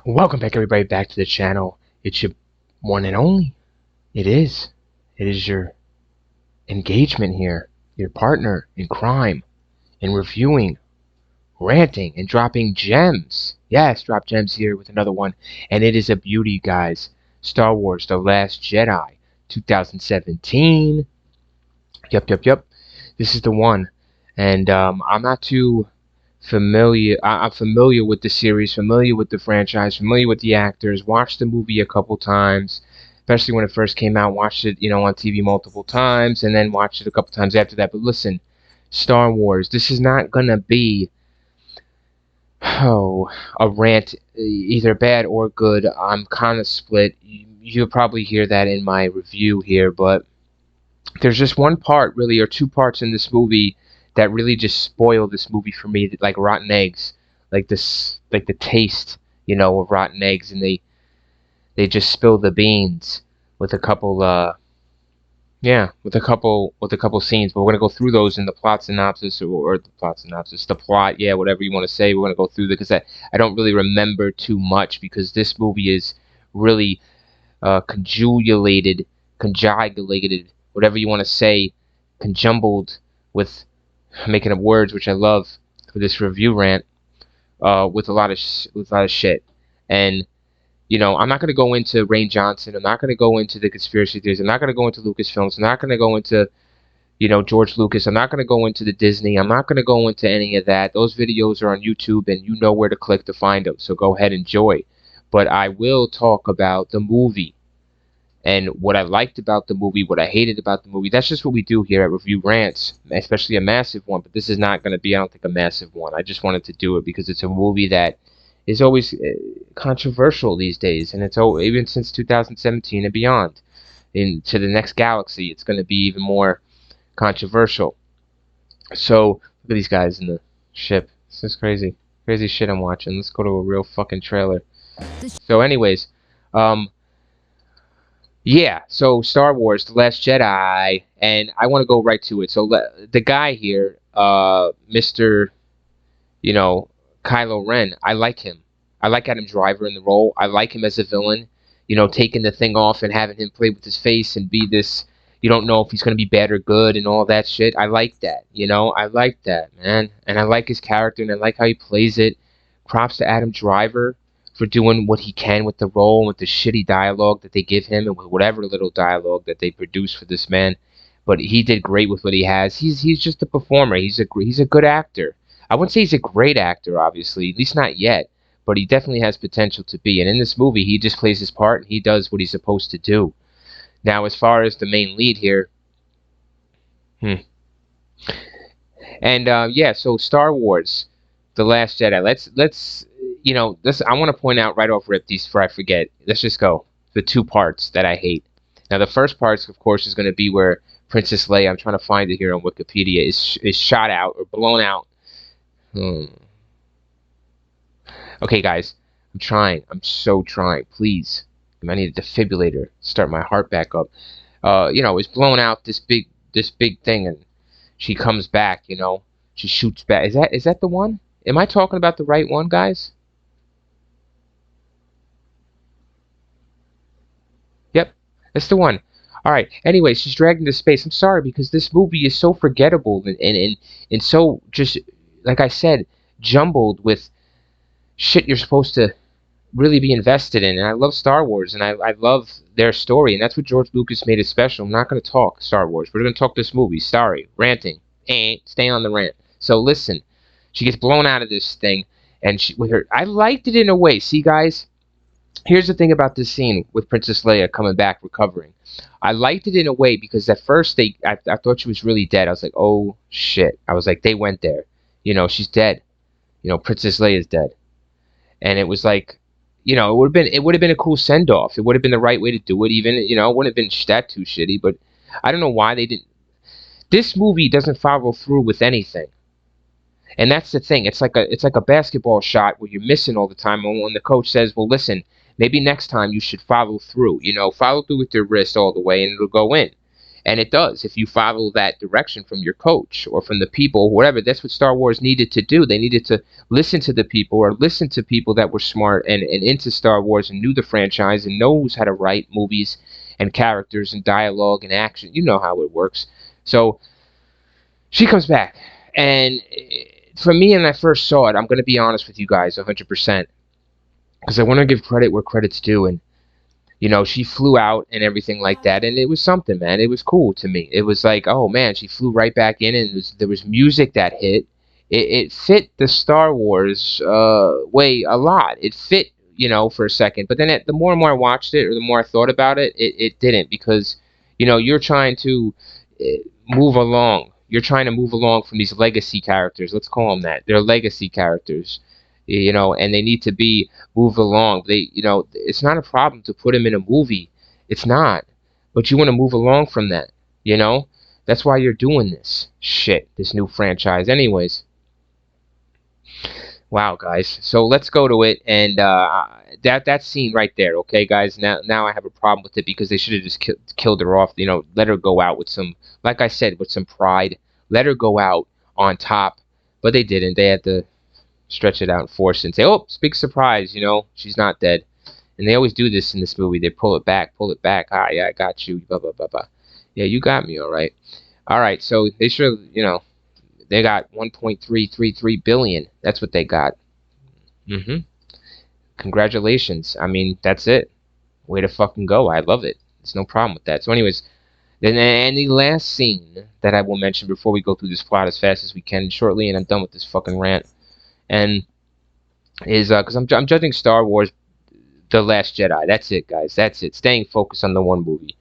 Welcome back, everybody, back to the channel. It's your one and only. It is. It is your engagement here, your partner in crime, in reviewing, ranting, and dropping gems. Yes, drop gems here with another one. And it is a beauty, guys. Star Wars The Last Jedi, 2017. Yep. This is the one. And I'm not too familiar. I'm familiar with the series, familiar with the franchise, familiar with the actors. Watched the movie a couple times, especially when it first came out. Watched it, on TV multiple times, and then watched it a couple times after that. But listen, Star Wars. This is not gonna be a rant, either bad or good. I'm kind of split. You'll probably hear that in my review here, but there's just one part, really, or two parts in this movie that really just spoil this movie for me, like rotten eggs, like the taste, of rotten eggs, and they just spill the beans with a couple, with a couple scenes. But we're gonna go through those in the plot synopsis, or the plot synopsis, the plot, yeah, whatever you want to say. We're gonna go through that because I don't really remember too much because this movie is really conjugulated, whatever you want to say, conjumbled with making up words, which I love for this review rant, with a lot of shit. And I'm not gonna go into Rain Johnson. I'm not gonna go into the conspiracy theories. I'm not gonna go into Lucasfilms. I'm not gonna go into George Lucas. I'm not gonna go into the Disney. I'm not gonna go into any of that. Those videos are on YouTube, and you know where to click to find them. So go ahead and enjoy. But I will talk about the movie and what I liked about the movie, what I hated about the movie. That's just what we do here at Review Rants, especially a massive one. But this is not going to be, I don't think, a massive one. I just wanted to do it because it's a movie that is always controversial these days, and even since 2017 and beyond, into the next galaxy, it's going to be even more controversial. So look at these guys in the ship. This is crazy shit I'm watching. Let's go to a real fucking trailer. So, anyways, yeah, so Star Wars, The Last Jedi, and I want to go right to it. So the guy here, Mr. Kylo Ren, I like him. I like Adam Driver in the role. I like him as a villain, taking the thing off and having him play with his face and be this, you don't know if he's going to be bad or good and all that shit. I like that, I like that, man. And I like his character, and I like how he plays it. Props to Adam Driver for doing what he can with the role and with the shitty dialogue that they give him and with whatever little dialogue that they produce for this man. But he did great with what he has. He's just a performer. He's a good actor. I wouldn't say he's a great actor, obviously, at least not yet, but he definitely has potential to be. And in this movie, he just plays his part and he does what he's supposed to do. Now, as far as the main lead here, and yeah, so Star Wars, The Last Jedi. Let's this, I want to point out right off rip these before I forget. Let's just go. The two parts that I hate. Now, the first part, of course, is going to be where Princess Leia, I'm trying to find it here on Wikipedia, is shot out or blown out. Okay, guys, I'm trying. I'm so trying. Please, I need a defibrillator. Start my heart back up. It's blown out this big thing, and she comes back. She shoots back. Is that the one? Am I talking about the right one, guys? Yep, that's the one. All right. Anyway, she's dragged into space. I'm sorry because this movie is so forgettable and so just like I said, jumbled with shit you're supposed to really be invested in. And I love Star Wars and I love their story, and that's what George Lucas made it special. I'm not going to talk Star Wars. We're going to talk this movie. Sorry, ranting. Stay on the rant. So listen, she gets blown out of this thing, and I liked it in a way. See, guys. Here's the thing about this scene with Princess Leia coming back, recovering. I liked it in a way because at first I thought she was really dead. I was like, oh shit. I was like, they went there. She's dead. Princess Leia's dead. And it was like, it would have been a cool send off. It would have been the right way to do it. Even it wouldn't have been that too shitty. But I don't know why they didn't. This movie doesn't follow through with anything. And that's the thing. It's like a basketball shot where you're missing all the time. And when the coach says, well, listen, maybe next time you should follow through. Follow through with your wrist all the way and it'll go in. And it does. If you follow that direction from your coach or from the people, whatever, that's what Star Wars needed to do. They needed to listen to the people, or listen to people that were smart and into Star Wars and knew the franchise and knows how to write movies and characters and dialogue and action. You know how it works. So she comes back. And for me, when I first saw it, I'm going to be honest with you guys 100%, because I want to give credit where credit's due. And she flew out and everything like that, and it was something, man. It was cool to me. It was like, oh man, she flew right back in, and there was music that hit. It fit the Star Wars way a lot. It fit, for a second, but then the more and more I watched it, or the more I thought about it, it didn't, because you're trying to move along. You're trying to move along from these legacy characters. Let's call them that. They're legacy characters, and they need to be moved along. It's not a problem to put them in a movie. It's not. But you want to move along from that, That's why you're doing this shit, this new franchise. Anyways, wow, guys. So let's go to it, and that scene right there, okay, guys. Now I have a problem with it, because they should have just killed her off. Let her go out with some, like I said, with some pride. Let her go out on top, but they didn't. They had to stretch it out and force it and say, oh, big surprise, she's not dead. And they always do this in this movie. They pull it back. Ah, yeah, I got you, blah, blah, blah, blah. Yeah, you got me, all right. All right, so they should, they got 1.333 billion. That's what they got. Congratulations. I mean, that's it. Way to fucking go. I love it. There's no problem with that. So anyways, then, and the last scene that I will mention before we go through this plot as fast as we can shortly, and I'm done with this fucking rant, and is because I'm judging Star Wars The Last Jedi. That's it, guys. That's it. Staying focused on the one movie.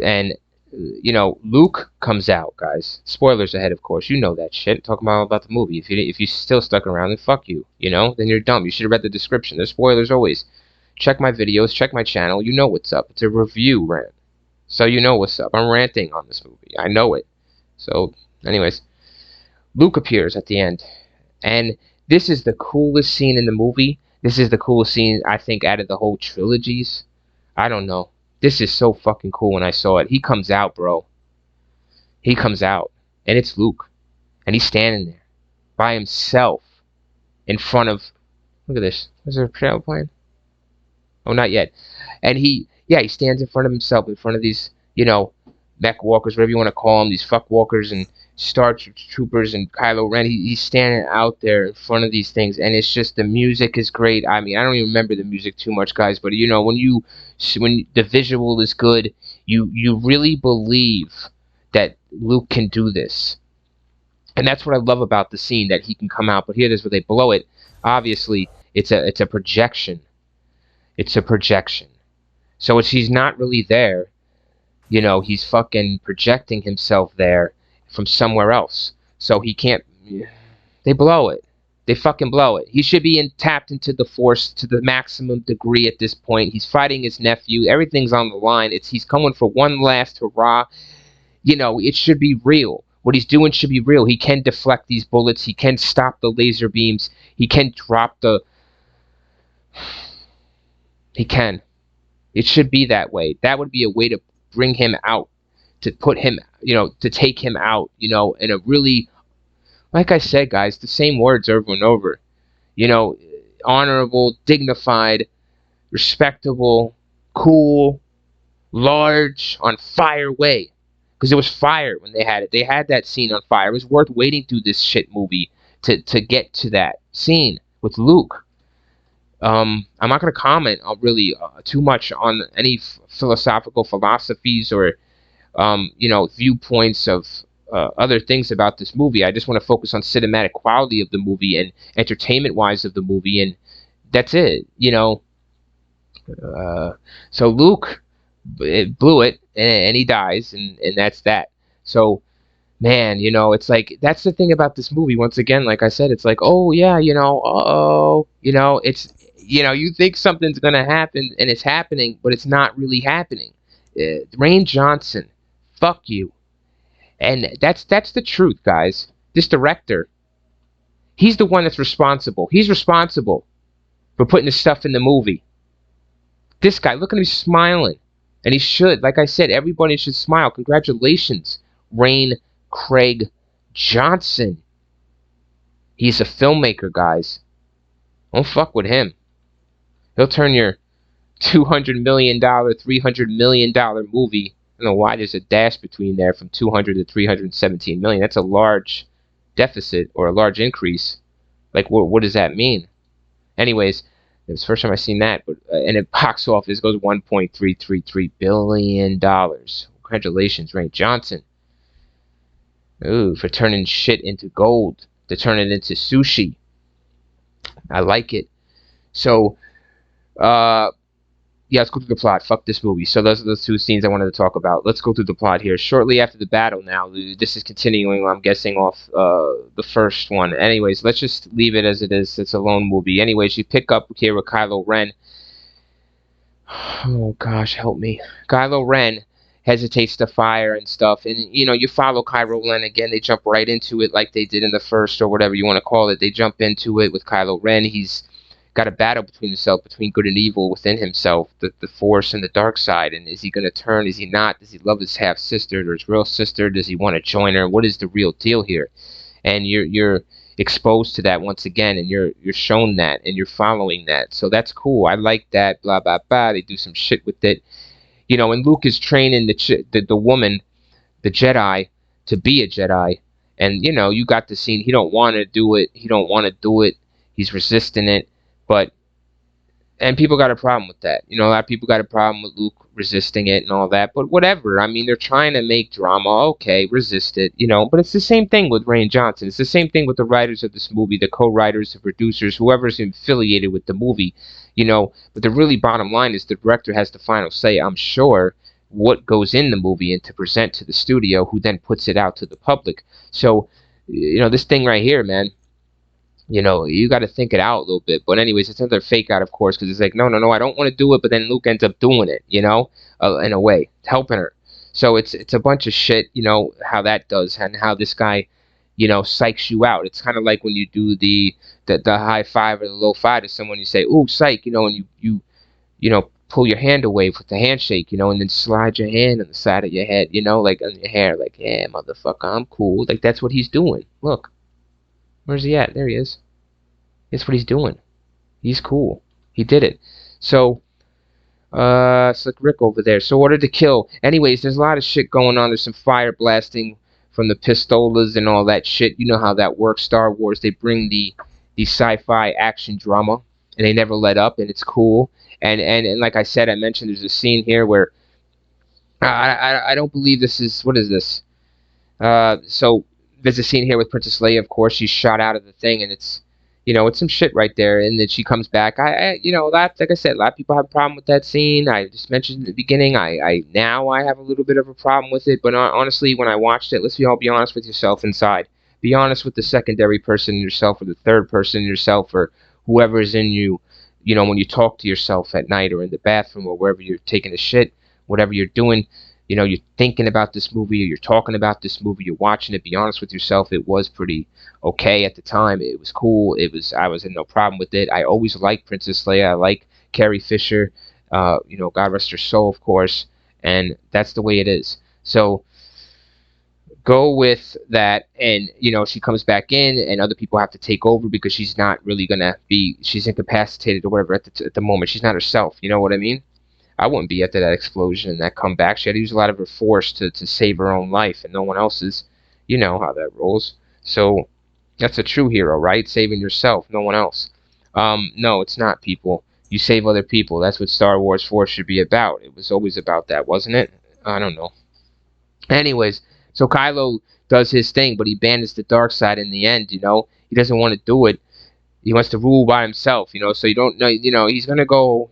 And Luke comes out, guys. Spoilers ahead, of course. You know that shit. Talking about the movie. If you still stuck around, then fuck you. Then you're dumb. You should have read the description. There's spoilers always. Check my videos. Check my channel. You know what's up. It's a review rant. So you know what's up. I'm ranting on this movie. I know it. So, anyways, Luke appears at the end, and this is the coolest scene in the movie. This is the coolest scene, I think, out of the whole trilogies. I don't know. This is so fucking cool when I saw it. He comes out, bro. He comes out, and it's Luke, and he's standing there by himself in front of, look at this. Is there a trailer playing? Oh, not yet. And he stands in front of himself, in front of these, mech walkers, whatever you want to call them, these fuck walkers and Star Troopers and Kylo Ren. He's standing out there in front of these things, and it's just, the music is great. I mean, I don't even remember the music too much, guys, but when the visual is good, you really believe that Luke can do this. And that's what I love about the scene, that he can come out. But here it is where they blow it. Obviously, it's a projection. It's a projection. So he's not really there. He's fucking projecting himself there from somewhere else. So he can't. They blow it. They fucking blow it. He should be tapped into the Force to the maximum degree at this point. He's fighting his nephew. Everything's on the line. He's coming for one last hurrah. It should be real. What he's doing should be real. He can deflect these bullets. He can stop the laser beams. He can drop the. He can. It should be that way. That would be a way to bring him out, to put him, to take him out, in a really, like I said, guys, the same words over and over, honorable, dignified, respectable, cool, large, on fire way. Because it was fire when they had it. They had that scene on fire. It was worth waiting through this shit movie to get to that scene with Luke. I'm not going to comment really too much on any philosophical philosophies or, viewpoints of other things about this movie. I just want to focus on cinematic quality of the movie and entertainment-wise of the movie, and that's it, So Luke blew it, and he dies, and that's that. So, man, it's like, that's the thing about this movie. Once again, like I said, it's like, oh, yeah, it's, you think something's going to happen, and it's happening, but it's not really happening. Rain Johnson, fuck you. And that's the truth, guys. This director, he's the one that's responsible. He's responsible for putting the stuff in the movie. This guy, look at him smiling. And he should. Like I said, everybody should smile. Congratulations, Rain Craig Johnson. He's a filmmaker, guys. Don't fuck with him. He'll turn your $200 million, $300 million movie. I don't know why there's a dash between there from 200 to 317 million. That's a large deficit or a large increase. Like, what does that mean? Anyways, it was the first time I seen that. But and it box office goes $1.333 billion. Congratulations, Rain Johnson. Ooh, for turning shit into gold, to turn it into sushi. I like it. So, yeah, let's go through the plot. Fuck this movie. So those are the two scenes I wanted to talk about. Let's go through the plot here. Shortly after the battle now, this is continuing, I'm guessing, off the first one. Anyways, let's just leave it as it is. It's a lone movie. Anyways, you pick up here with Kylo Ren. Oh, gosh, help me. Kylo Ren hesitates to fire and stuff. And, you know, you follow Kylo Ren again. They jump right into it like they did in the first or whatever you want to call it. They jump into it with Kylo Ren. He's got a battle between himself, between good and evil within himself, the Force and the dark side. And is he going to turn? Is he not? Does he love his half sister or his real sister? Does he want to join her? What is the real deal here? And you're exposed to that once again, and you're shown that, and you're following that. So that's cool. I like that. Blah blah blah. They do some shit with it, you know. And Luke is training the woman, the Jedi, to be a Jedi. And you know, you got the scene. He don't want to do it. He don't want to do it. He's resisting it. But, and people got a problem with that. You know, a lot of people got a problem with Luke resisting it and all that. But whatever. I mean, they're trying to make drama. Okay, resist it. You know, but it's the same thing with Rain Johnson. It's the same thing with the writers of this movie, the co-writers, the producers, whoever's affiliated with the movie. You know, but the really bottom line is the director has the final say, I'm sure, what goes in the movie and to present to the studio, who then puts it out to the public. So, you know, this thing right here, man. You know, you got to think it out a little bit. But anyways, it's another fake out, of course, because it's like, no, I don't want to do it. But then Luke ends up doing it, you know, in a way, helping her. So it's a bunch of shit, you know, how that does and how this guy, you know, psychs you out. It's kind of like when you do the high five or the low five to someone, you say, ooh, psych, you know, and you know, pull your hand away with the handshake, you know, and then slide your hand on the side of your head, you know, like on your hair, like, yeah, motherfucker, I'm cool. Like, that's what he's doing. Look. Where's he at? There he is. That's what he's doing. He's cool. He did it. So, Slick Rick over there. So, ordered to kill. Anyways, there's a lot of shit going on. There's some fire blasting from the pistolas and all that shit. You know how that works. Star Wars, they bring the sci-fi action drama, and they never let up, and it's cool. And like I said, I mentioned there's a scene here where I don't believe this is, what is this? So there's a scene here with Princess Leia. Of course, she's shot out of the thing, and it's, you know, it's some shit right there. And then she comes back. You know, like I said, a lot of people have a problem with that scene. I just mentioned in the beginning. Now I have a little bit of a problem with it. But honestly, when I watched it, let's all be honest with yourself inside. Be honest with the secondary person in yourself, or the third person in yourself, or whoever is in you. You know, when you talk to yourself at night or in the bathroom or wherever you're taking a shit, whatever you're doing. You know, you're thinking about this movie, or you're talking about this movie, you're watching it. Be honest with yourself. It was pretty okay at the time. It was cool. I was in no problem with it. I always liked Princess Leia. I like Carrie Fisher. You know, God rest her soul, of course. And that's the way it is. So go with that. And, you know, she comes back in, and other people have to take over because she's not really going to be, she's incapacitated or whatever at the moment. She's not herself. You know what I mean? I wouldn't be after that explosion and that comeback. She had to use a lot of her force to save her own life and no one else's. You know how that rolls. So that's a true hero, right? Saving yourself, no one else. No, it's not, people. You save other people. That's what Star Wars 4 should be about. It was always about that, wasn't it? I don't know. Anyways, so Kylo does his thing, but he abandons the dark side in the end, you know? He doesn't want to do it. He wants to rule by himself, you know. So you don't know, you know. He's gonna go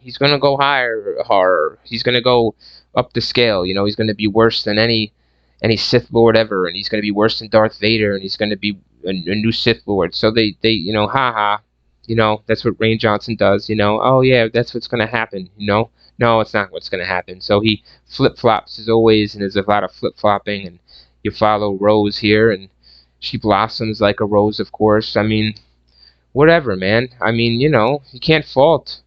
higher. He's gonna go up the scale, you know. He's gonna be worse than any Sith Lord ever, and he's gonna be worse than Darth Vader, and he's gonna be a new Sith Lord. So they, you know, haha, you know. That's what Rain Johnson does, you know. Oh yeah, that's what's gonna happen, you know. No, it's not what's gonna happen. So he flip flops as always, and there's a lot of flip flopping, and you follow Rose here, and she blossoms like a rose, of course. I mean. Whatever, man. I mean, you know, you can't fault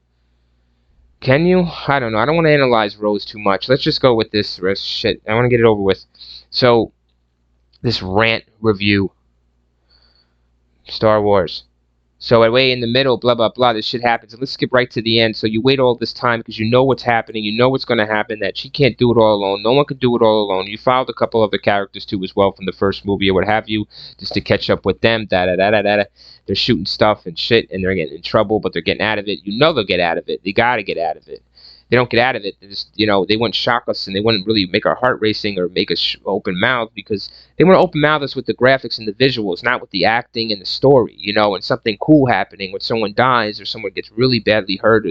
Can you? I don't know. I don't want to analyze Rose too much. Let's just go with this rest shit. I want to get it over with. So, this rant review, Star Wars. So way in the middle, blah blah blah, this shit happens, and let's skip right to the end. So you wait all this time because you know what's happening, you know what's going to happen. That she can't do it all alone. No one can do it all alone. You followed a couple of the characters too as well from the first movie or what have you, just to catch up with them. Da da da da da. They're shooting stuff and shit, and they're getting in trouble, but they're getting out of it. You know they'll get out of it. They got to get out of it. They don't get out of it. They just, they wouldn't shock us and they wouldn't really make our heart racing or make us open mouth because they want to open mouth us with the graphics and the visuals, not with the acting and the story, and something cool happening when someone dies or someone gets really badly hurt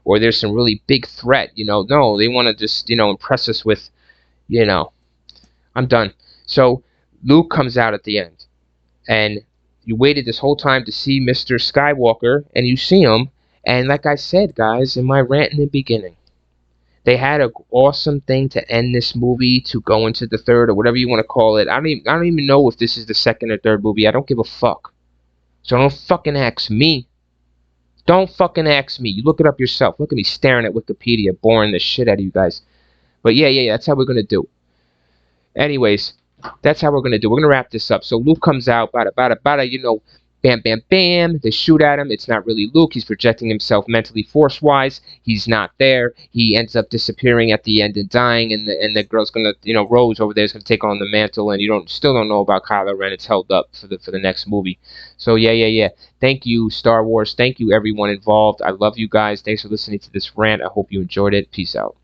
or there's some really big threat, No, they want to just, impress us with, I'm done. So Luke comes out at the end and you waited this whole time to see Mr. Skywalker and you see him. And like I said, guys, in my rant in the beginning, they had an awesome thing to end this movie to go into the third or whatever you want to call it. I don't even know if this is the second or third movie. I don't give a fuck. So don't fucking ask me. Don't fucking ask me. You look it up yourself. Look at me staring at Wikipedia, boring the shit out of you guys. But yeah, that's how we're gonna do. Anyways, that's how we're gonna do. We're gonna wrap this up. So Luke comes out, bada, bam, bam, bam. They shoot at him. It's not really Luke. He's projecting himself mentally, force-wise. He's not there. He ends up disappearing at the end and dying. And the girl's gonna, Rose over there is gonna take on the mantle. And you still don't know about Kylo Ren. It's held up for the next movie. So yeah. Thank you, Star Wars. Thank you, everyone involved. I love you guys. Thanks for listening to this rant. I hope you enjoyed it. Peace out.